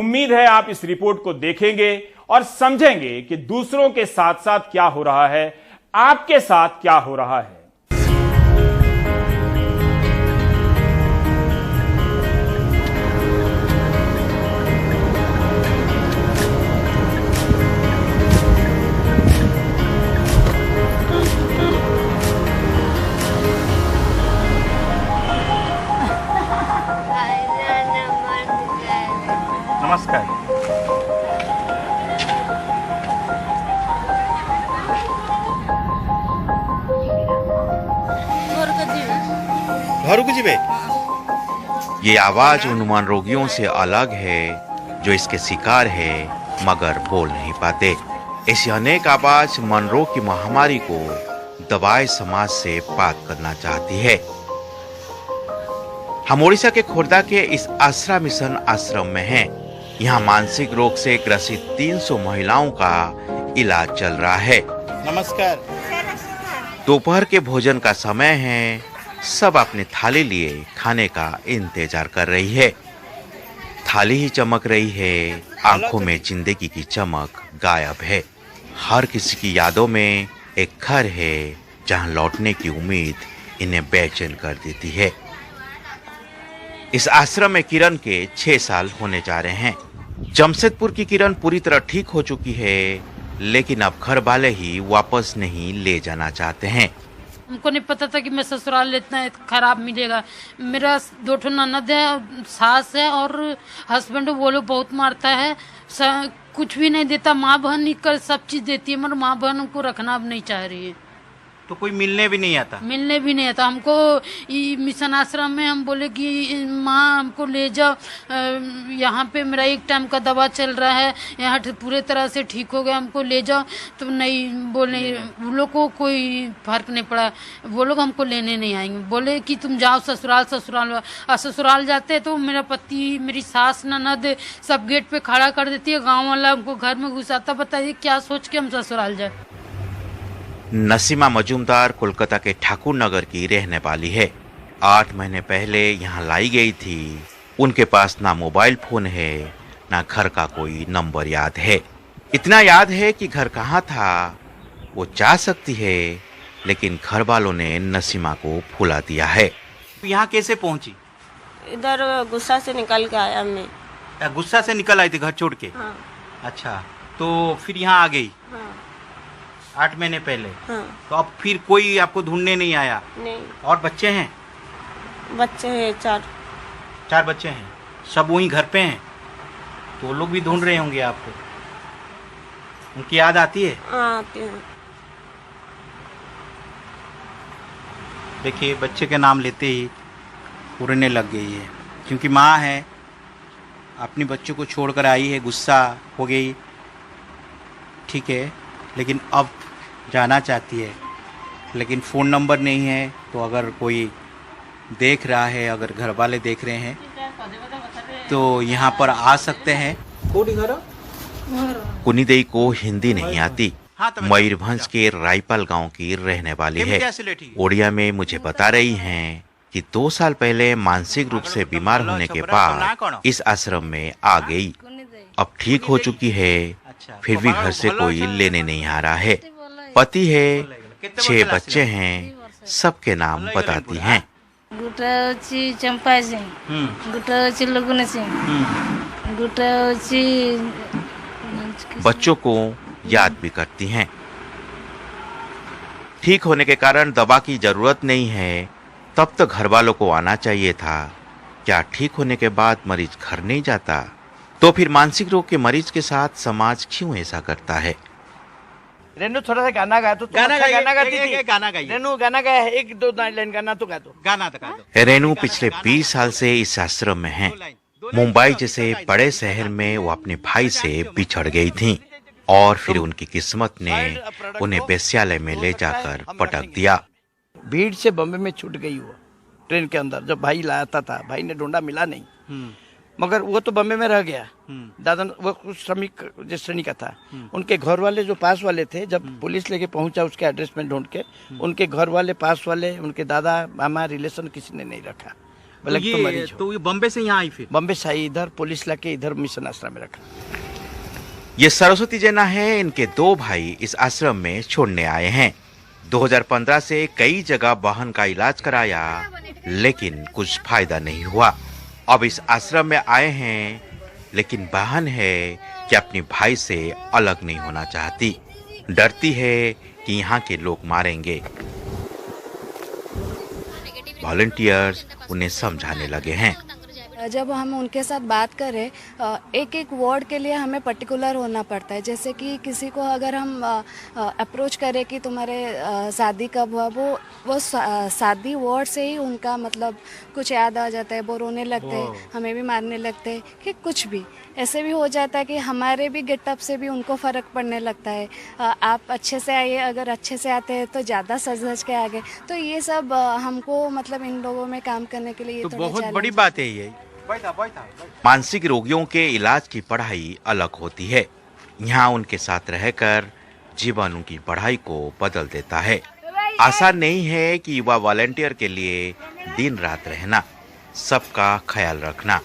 उम्मीद है आप इस रिपोर्ट को देखेंगे और समझेंगे कि दूसरों के साथ साथ क्या हो रहा है, आपके साथ क्या हो रहा है। नमस्कार। घरକୁ ଯିବେ। ये आवाज उन मन रोगियों से अलग है जो इसके शिकार है मगर बोल नहीं पाते। ऐसी अनेक आवाज मन रोग की महामारी को दबाए समाज से पार करना चाहती है। हम ओडिशा के खोर्धा के इस आश्रा मिशन आश्रम में हैं। यहाँ मानसिक रोग से ग्रसित 300 महिलाओं का इलाज चल रहा है। नमस्कार। दोपहर के भोजन का समय है। सब अपनी थाली लिए खाने का इंतजार कर रही है। थाली ही चमक रही है, आंखों में जिंदगी की चमक गायब है। हर किसी की यादों में एक घर है जहां लौटने की उम्मीद इन्हें बेचैन कर देती है। इस आश्रम में किरण के 6 साल होने जा रहे हैं। जमशेदपुर की किरण पूरी तरह ठीक हो चुकी है, लेकिन अब घर वाले ही वापस नहीं ले जाना चाहते हैं। हमको नहीं पता था कि मैं ससुराल इतना खराब मिलेगा। मेरा 2 ननद है, सास है और हस्बैंड, वो लोग बहुत मारता है। कुछ भी नहीं देता, माँ बहन निकल सब चीज देती है, मगर माँ बहन को रखना अब नहीं चाह रही है। तो कोई मिलने भी नहीं आता? मिलने भी नहीं आता हमको। मिशन आश्रम में हम बोले कि माँ हमको ले जाओ, यहाँ पे मेरा 1 टाइम का दवा चल रहा है, यहाँ पूरे तरह से ठीक हो गया, हमको ले जाओ। तो नहीं बोले, वो लोग को कोई फर्क नहीं पड़ा। वो लोग हमको लेने नहीं आएंगे, बोले कि तुम जाओ ससुराल। ससुराल जाते तो मेरा पति, मेरी सास, ननद सब गेट पे खड़ा कर देती है। गाँव वाला हमको घर में घुसाता। बताइए क्या सोच के हम ससुराल जाए। नसीमा मजूमदार कोलकाता के ठाकुर नगर की रहने वाली है। 8 महीने पहले यहाँ लाई गई थी। उनके पास ना मोबाइल फोन है, ना घर का कोई नंबर याद है। इतना याद है कि घर कहाँ था वो जा सकती है, लेकिन घर वालों ने नसीमा को भुला दिया है। यहाँ कैसे पहुँची? इधर गुस्सा से निकल के आया मैं। गुस्सा से निकल आई थी घर छोड़ के? हाँ। अच्छा, तो फिर यहाँ आ गई? हाँ। 8 महीने पहले? हाँ। तो अब फिर कोई आपको ढूंढने नहीं आया? नहीं। और बच्चे हैं? बच्चे हैं 4 बच्चे हैं। सब वहीं घर पे हैं? तो वो लोग भी ढूंढ रहे होंगे आपको। उनकी याद आती है? हाँ, आते हैं। देखिए, बच्चे के नाम लेते ही रोने लग गई है, क्योंकि माँ है, अपने बच्चों को छोड़कर आई है, गुस्सा हो गई। ठीक है, लेकिन अब जाना चाहती है, लेकिन फ़ोन नंबर नहीं है। तो अगर कोई देख रहा है, अगर घर वाले देख रहे हैं, तो यहाँ पर आ सकते हैं। कुनीदेई को हिंदी नहीं आती। मयूरभंज के रायपाल गांव की रहने वाली है। ओडिया में मुझे बता रही हैं कि 2 साल पहले मानसिक रूप से बीमार होने के बाद इस आश्रम में आ गई। अब ठीक हो चुकी है, फिर भी घर से कोई लेने नहीं आ रहा है। पति है, 6 बच्चे हैं, सबके नाम बताती हैं। चंपा सिंह, लगुन सिंह, बच्चों को याद भी करती हैं। ठीक होने के कारण दवा की जरूरत नहीं है, तब तो घर वालों को आना चाहिए था। क्या ठीक होने के बाद मरीज घर नहीं जाता? तो फिर मानसिक रोग के मरीज के साथ समाज क्यों ऐसा करता है? रेनू थोड़ा सा गाना गा। तो गाना गाती थी। गाना गाइए। रेनू गाना गाया है, 1-2 लाइन गाना तो गा दो। गाना तो गा दो। रेनू पिछले 20 साल से इस आश्रम में है। मुंबई जैसे बड़े शहर में वो अपने भाई से बिछड़ गई थी और फिर उनकी किस्मत ने उन्हें वेश्यालय में ले जाकर पटक दिया। भीड़ से बम्बे में छूट गई वो ट्रेन के अंदर। जब भाई लाता था, भाई ने ढूंढा, मिला नहीं, मगर वो तो बम्बे में रह गया। दादा वो कुछ श्रमिक जिस श्रेणी का था। उनके घर वाले जो पास वाले थे, जब पुलिस लेके पहुंचा उसके एड्रेस में ढूंढ के, उनके घर वाले, पास वाले, उनके दादा मामा, रिलेशन किसी ने नहीं रखा। ब्लैक तो मरीज हो। तो ये बम्बे से यहाँ आई फिर? बम्बे से आई, इधर पुलिस लाके इधर मिशन आश्रम में रखा। ये सरस्वती जेना है, इनके 2 भाई इस आश्रम में छोड़ने आए हैं। 2015 से कई जगह बहन का इलाज कराया, लेकिन कुछ फायदा नहीं हुआ। अब इस आश्रम में आए हैं, लेकिन बहन है कि अपनी भाई से अलग नहीं होना चाहती, डरती है कि यहाँ के लोग मारेंगे। वॉलंटियर्स उन्हें समझाने लगे हैं। जब हम उनके साथ बात करें, एक एक वार्ड के लिए हमें पर्टिकुलर होना पड़ता है। जैसे कि किसी को अगर हम अप्रोच करें कि तुम्हारे शादी कब हुआ, वो शादी वार्ड से ही उनका मतलब कुछ याद आ जाता है, वो रोने लगते हैं, हमें भी मारने लगते हैं कि कुछ भी ऐसे भी हो जाता है कि हमारे भी गेटअप से भी उनको फ़र्क पड़ने लगता है। आप अच्छे से आइए, अगर अच्छे से आते हैं तो ज़्यादा सज धज के आगे। तो ये सब हमको मतलब इन लोगों में काम करने के लिए ये तो थोड़ा बहुत challenge बड़ी है। बात है ये। मानसिक रोगियों के इलाज की पढ़ाई अलग होती है। यहाँ उनके साथ रहकर जीवन उनकी पढ़ाई को बदल देता है। आसान नहीं है कि युवा वॉलंटियर के लिए दिन रात रहना, सबका ख्याल रखना।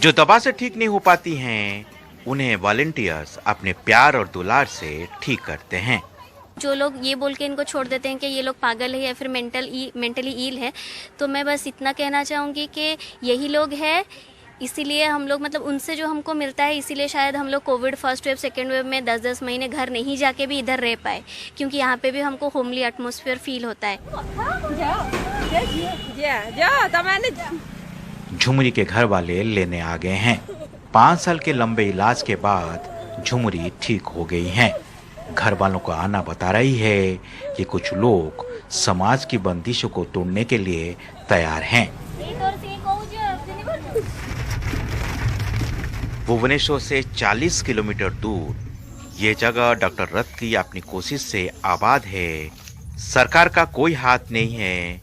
जो दवा से ठीक नहीं हो पाती हैं, उन्हें वॉलंटियर्स अपने प्यार और दुलार से ठीक करते हैं। जो लोग ये बोल के इनको छोड़ देते हैं कि ये लोग पागल है या फिर मेंटली इल है, तो मैं बस इतना कहना चाहूँगी कि यही लोग हैं। इसीलिए हम लोग मतलब उनसे जो हमको मिलता है, इसीलिए शायद हम लोग Covid first wave second wave में 10-10 महीने घर नहीं जाके भी इधर रह पाए, क्योंकि यहाँ पे भी हमको होमली एटमॉस्फेयर फील होता है। झुमरी के घर वाले लेने आ गए हैं। 5 साल के लंबे इलाज के बाद झुमरी ठीक हो गई हैं। घर वालों को आना बता रही है कि कुछ लोग समाज की बंदिशों को तोड़ने के लिए तैयार हैं। भुवनेश्वर से 40 किलोमीटर दूर ये जगह डॉक्टर रथ की अपनी कोशिश से आबाद है। सरकार का कोई हाथ नहीं है।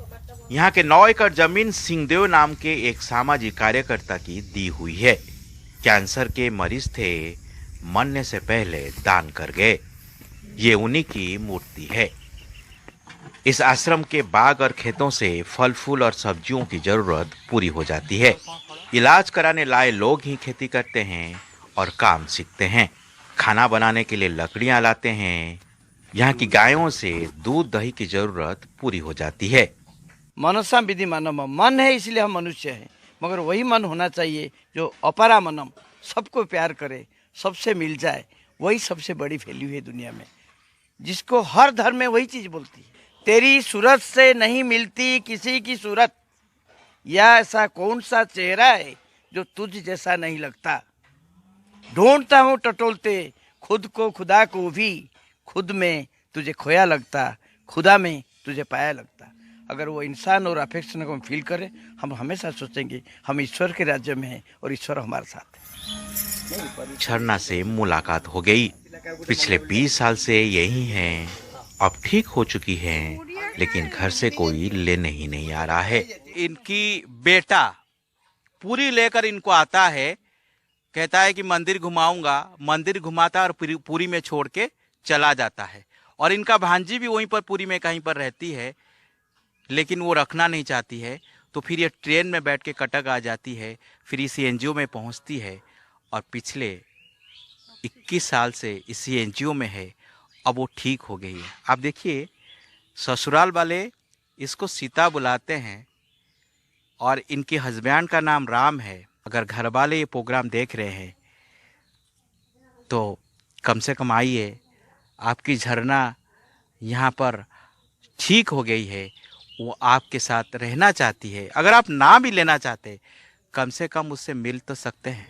यहाँ के 9 एकड़ जमीन सिंहदेव नाम के एक सामाजिक कार्यकर्ता की दी हुई है। कैंसर के मरीज थे, मरने से पहले दान कर गए। ये उन्हीं की मूर्ति है। इस आश्रम के बाग और खेतों से फल फूल और सब्जियों की जरूरत पूरी हो जाती है। इलाज कराने लाए लोग ही खेती करते हैं और काम सीखते हैं। खाना बनाने के लिए लकड़ियां लाते हैं। यहाँ की गायों से दूध दही की जरूरत पूरी हो जाती है। मनसा विधि मानव, मन है इसलिए हम मनुष्य हैं, मगर वही मन होना चाहिए जो अपरा मनम, सबको प्यार करे, सबसे मिल जाए। वही सबसे बड़ी वैल्यू है दुनिया में, जिसको हर धर्म में वही चीज बोलती है। तेरी सूरत से नहीं मिलती किसी की सूरत, या ऐसा कौन सा चेहरा है जो तुझ जैसा नहीं लगता। ढूंढता हूँ टटोलते खुद को, खुदा को भी, खुद में तुझे खोया लगता, खुदा में तुझे पाया लगता। अगर वो इंसान और अफेक्शन को हम फील करें, हम हमेशा सोचेंगे हम ईश्वर के राज्य में हैं और ईश्वर हमारे साथ है। झरना से मुलाकात हो गई। पिछले 20 साल से यही हैं। अब ठीक हो चुकी हैं, लेकिन घर से कोई लेने ही नहीं आ रहा है। इनकी बेटा पूरी लेकर इनको आता है, कहता है कि मंदिर घुमाऊंगा, मंदिर घुमाता है और पूरी में छोड़ के चला जाता है। और इनका भांजी भी वहीं पर पूरी में कहीं पर रहती है, लेकिन वो रखना नहीं चाहती है। तो फिर ये ट्रेन में बैठ के कटक आ जाती है, फिर इस एनजीओ में पहुंचती है और पिछले 21 साल से इस एनजीओ में है। अब वो ठीक हो गई है। आप देखिए, ससुराल वाले इसको सीता बुलाते हैं और इनके हस्बैंड का नाम राम है। अगर घर वाले ये प्रोग्राम देख रहे हैं तो कम से कम आइए, आपकी झरना यहाँ पर ठीक हो गई है। वो आपके साथ रहना चाहती है। अगर आप ना भी लेना चाहते, कम से कम उससे मिल तो सकते हैं।